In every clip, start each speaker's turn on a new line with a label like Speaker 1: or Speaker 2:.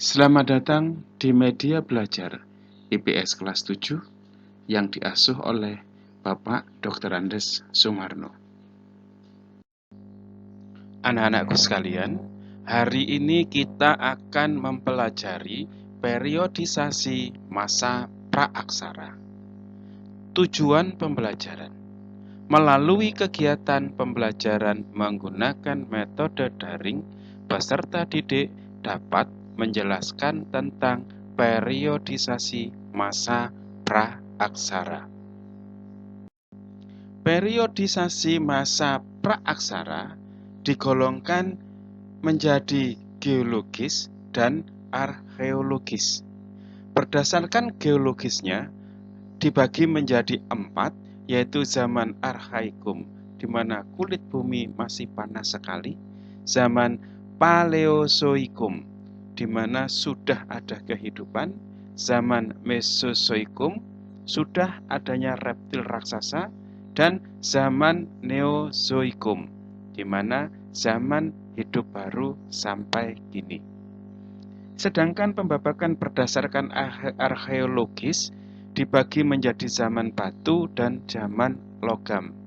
Speaker 1: Selamat datang di Media Belajar IPS kelas 7 yang diasuh oleh Bapak Dr. Andes Sumarno. Anak-anakku sekalian, hari ini kita akan mempelajari periodisasi masa praaksara. Tujuan pembelajaran: melalui kegiatan pembelajaran menggunakan metode daring, peserta didik dapat menjelaskan tentang periodisasi masa praaksara. Periodisasi masa praaksara digolongkan menjadi geologis dan arkeologis. Berdasarkan geologisnya dibagi menjadi 4, yaitu zaman Archaikum, di mana kulit bumi masih panas sekali; zaman Paleozoikum, di mana sudah ada kehidupan; zaman Mesozoikum, sudah adanya reptil raksasa; dan zaman Neozoikum, di mana zaman hidup baru sampai kini. Sedangkan pembabakan berdasarkan arkeologis dibagi menjadi zaman batu dan zaman logam.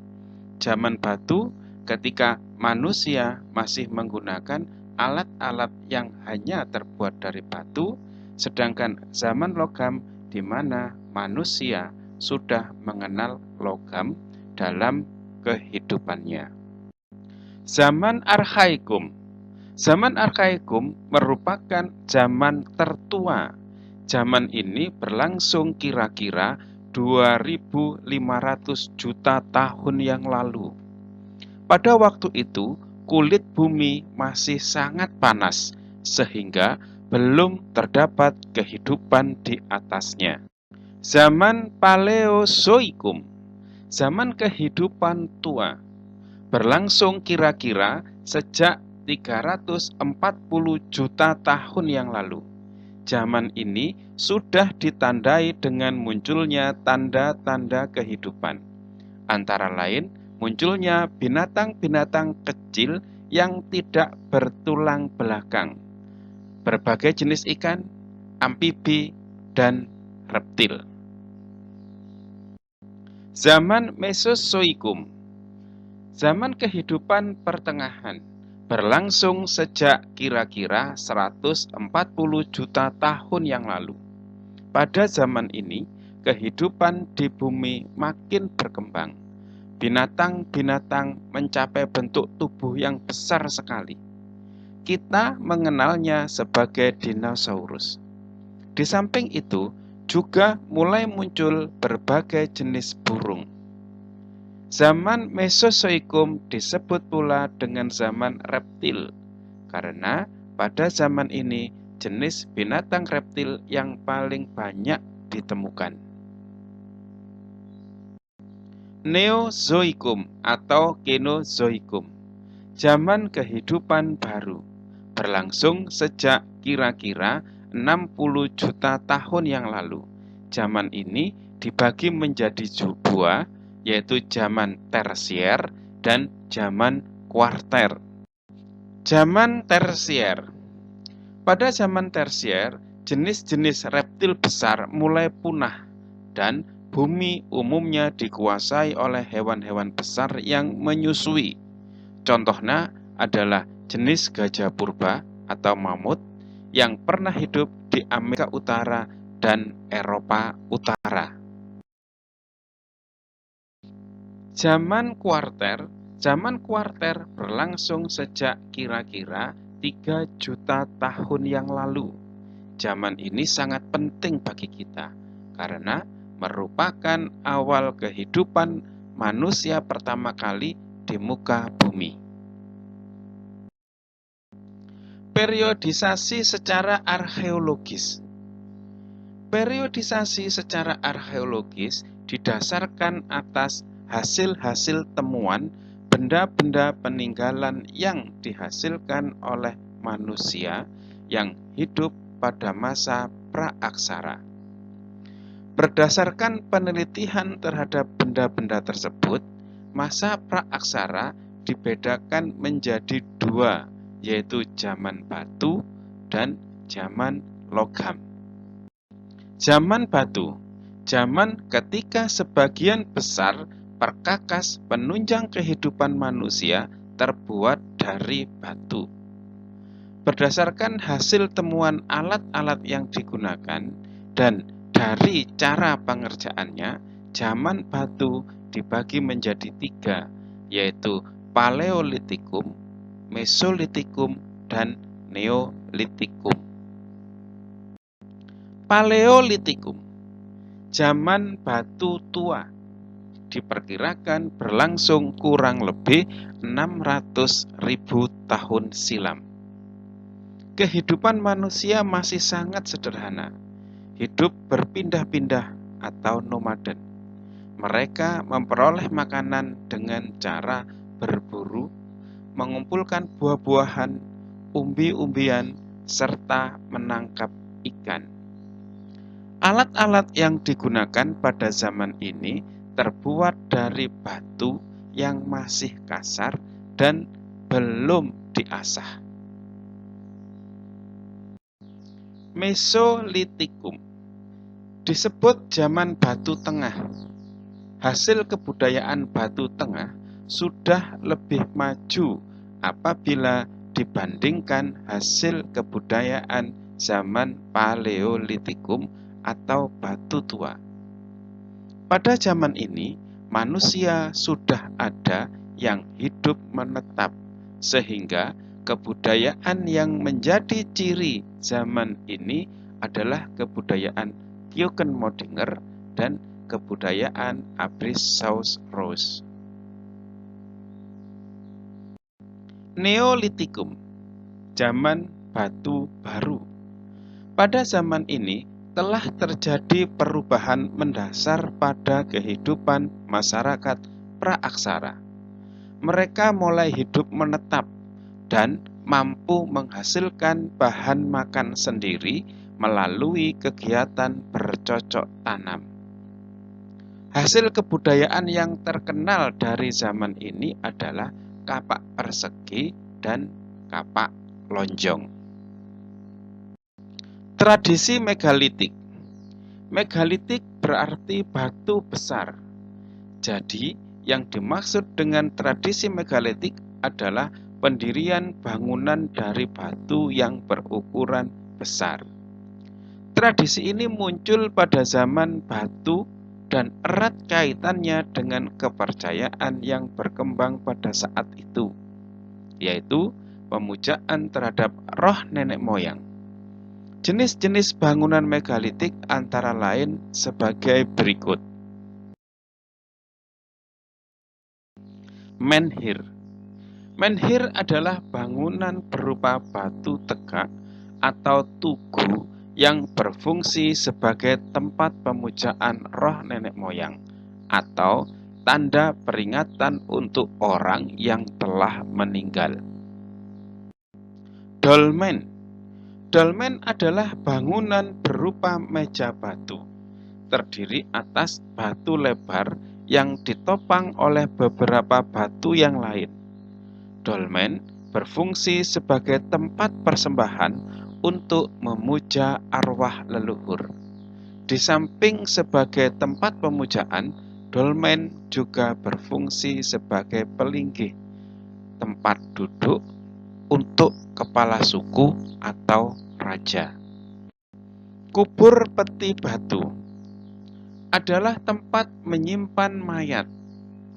Speaker 1: Zaman batu ketika manusia masih menggunakan alat-alat yang hanya terbuat dari batu, sedangkan zaman logam di mana manusia sudah mengenal logam dalam kehidupannya. Zaman Archaikum. Zaman Archaikum merupakan zaman tertua. Zaman ini berlangsung kira-kira 2.500 juta tahun yang lalu. Pada waktu itu, kulit bumi masih sangat panas, sehingga belum terdapat kehidupan di atasnya. Zaman Paleozoikum, zaman kehidupan tua, berlangsung kira-kira sejak 340 juta tahun yang lalu. Zaman ini sudah ditandai dengan munculnya tanda-tanda kehidupan. Antara lain, munculnya binatang-binatang kecil yang tidak bertulang belakang, berbagai jenis ikan, amfibi, dan reptil. Zaman Mesozoikum, zaman kehidupan pertengahan, berlangsung sejak kira-kira 140 juta tahun yang lalu. Pada zaman ini, kehidupan di bumi makin berkembang. Binatang-binatang mencapai bentuk tubuh yang besar sekali. Kita mengenalnya sebagai dinosaurus. Di samping itu, juga mulai muncul berbagai jenis burung. Zaman Mesozoikum disebut pula dengan zaman reptil, karena pada zaman ini jenis binatang reptil yang paling banyak ditemukan. Neozoikum atau Kenozoikum, zaman kehidupan baru, berlangsung sejak kira-kira 60 juta tahun yang lalu. Zaman ini dibagi menjadi 2, yaitu zaman tersier dan zaman kuarter. Zaman tersier. Pada zaman tersier, jenis-jenis reptil besar mulai punah dan bumi umumnya dikuasai oleh hewan-hewan besar yang menyusui. Contohnya adalah jenis gajah purba atau mamut yang pernah hidup di Amerika Utara dan Eropa Utara. Zaman kuarter berlangsung sejak kira-kira 3 juta tahun yang lalu. Zaman ini sangat penting bagi kita karena merupakan awal kehidupan manusia pertama kali di muka bumi. Periodisasi secara arkeologis. Periodisasi secara arkeologis didasarkan atas hasil-hasil temuan benda-benda peninggalan yang dihasilkan oleh manusia yang hidup pada masa praaksara. Berdasarkan penelitian terhadap benda-benda tersebut, masa praaksara dibedakan menjadi 2, yaitu zaman batu dan zaman logam. Zaman batu, zaman ketika sebagian besar perkakas penunjang kehidupan manusia terbuat dari batu. Berdasarkan hasil temuan alat-alat yang digunakan dan dari cara pengerjaannya, zaman batu dibagi menjadi 3, yaitu Paleolitikum, Mesolitikum, dan Neolitikum. Paleolitikum, zaman batu tua, diperkirakan berlangsung kurang lebih 600.000 tahun silam. Kehidupan manusia masih sangat sederhana, hidup berpindah-pindah atau nomaden. Mereka memperoleh makanan dengan cara berburu, mengumpulkan buah-buahan, umbi-umbian, serta menangkap ikan. Alat-alat yang digunakan pada zaman ini terbuat dari batu yang masih kasar dan belum diasah. Mesolitikum disebut zaman batu tengah. Hasil kebudayaan batu tengah sudah lebih maju apabila dibandingkan hasil kebudayaan zaman Paleolitikum atau batu tua. Pada zaman ini, manusia sudah ada yang hidup menetap, sehingga kebudayaan yang menjadi ciri zaman ini adalah kebudayaan Keukenmodinger dan kebudayaan Abruzos. Neolitikum, zaman batu baru. Pada zaman ini telah terjadi perubahan mendasar pada kehidupan masyarakat praaksara. Mereka mulai hidup menetap dan mampu menghasilkan bahan makan sendiri melalui kegiatan bercocok tanam. Hasil kebudayaan yang terkenal dari zaman ini adalah kapak persegi dan kapak lonjong. Tradisi megalitik. Megalitik berarti batu besar. Jadi, yang dimaksud dengan tradisi megalitik adalah pendirian bangunan dari batu yang berukuran besar. Tradisi ini muncul pada zaman batu dan erat kaitannya dengan kepercayaan yang berkembang pada saat itu, yaitu pemujaan terhadap roh nenek moyang. Jenis-jenis bangunan megalitik antara lain sebagai berikut. Menhir. Menhir adalah bangunan berupa batu tegak atau tugu yang berfungsi sebagai tempat pemujaan roh nenek moyang atau tanda peringatan untuk orang yang telah meninggal. Dolmen. Dolmen adalah bangunan berupa meja batu, terdiri atas batu lebar yang ditopang oleh beberapa batu yang lain. Dolmen berfungsi sebagai tempat persembahan untuk memuja arwah leluhur. Di samping sebagai tempat pemujaan, dolmen juga berfungsi sebagai pelinggih, tempat duduk untuk kepala suku atau raja. Kubur peti batu adalah tempat menyimpan mayat.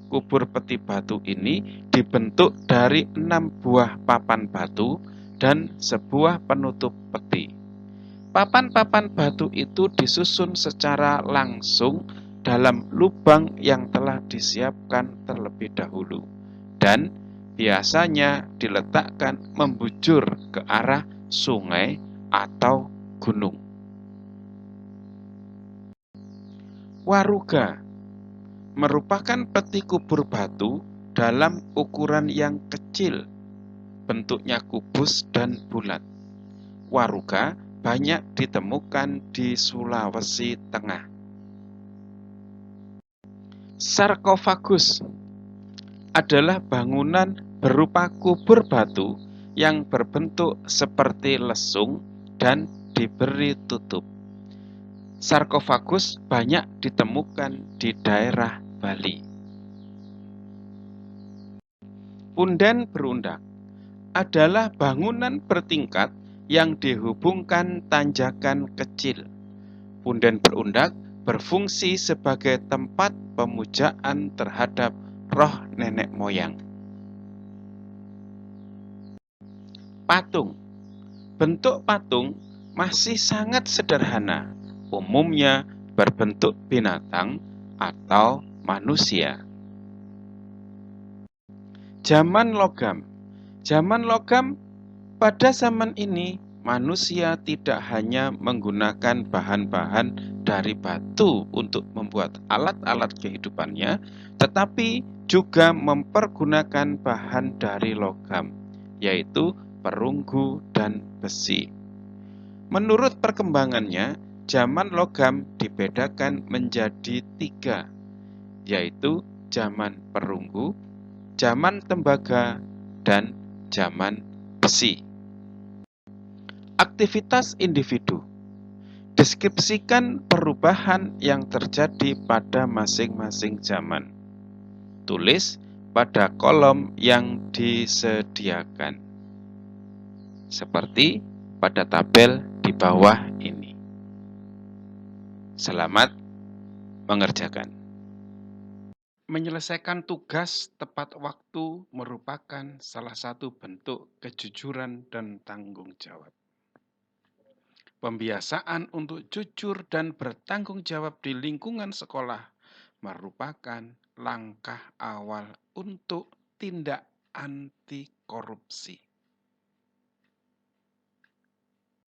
Speaker 1: Kubur peti batu ini dibentuk dari 6 buah papan batu dan sebuah penutup peti. Papan-papan batu itu disusun secara langsung dalam lubang yang telah disiapkan terlebih dahulu dan biasanya diletakkan membujur ke arah sungai atau gunung. Waruga merupakan peti kubur batu dalam ukuran yang kecil, bentuknya kubus dan bulat. Waruga banyak ditemukan di Sulawesi Tengah. Sarkofagus adalah bangunan berupa kubur batu yang berbentuk seperti lesung dan diberi tutup. Sarkofagus banyak ditemukan di daerah Bali. Punden berundak adalah bangunan bertingkat yang dihubungkan tanjakan kecil. Punden berundak berfungsi sebagai tempat pemujaan terhadap roh nenek moyang. Patung. Bentuk patung masih sangat sederhana, umumnya berbentuk binatang atau manusia. Zaman logam. Zaman logam, pada zaman ini manusia tidak hanya menggunakan bahan-bahan dari batu untuk membuat alat-alat kehidupannya, tetapi juga mempergunakan bahan dari logam, yaitu perunggu dan besi. Menurut perkembangannya, zaman logam dibedakan menjadi 3, yaitu zaman perunggu, zaman tembaga, dan zaman besi. Aktivitas individu. Deskripsikan perubahan yang terjadi pada masing-masing zaman. Tulis pada kolom yang disediakan, seperti pada tabel di bawah ini. Selamat mengerjakan. Menyelesaikan tugas tepat waktu merupakan salah satu bentuk kejujuran dan tanggung jawab. Pembiasaan untuk jujur dan bertanggung jawab di lingkungan sekolah merupakan langkah awal untuk tindak anti korupsi.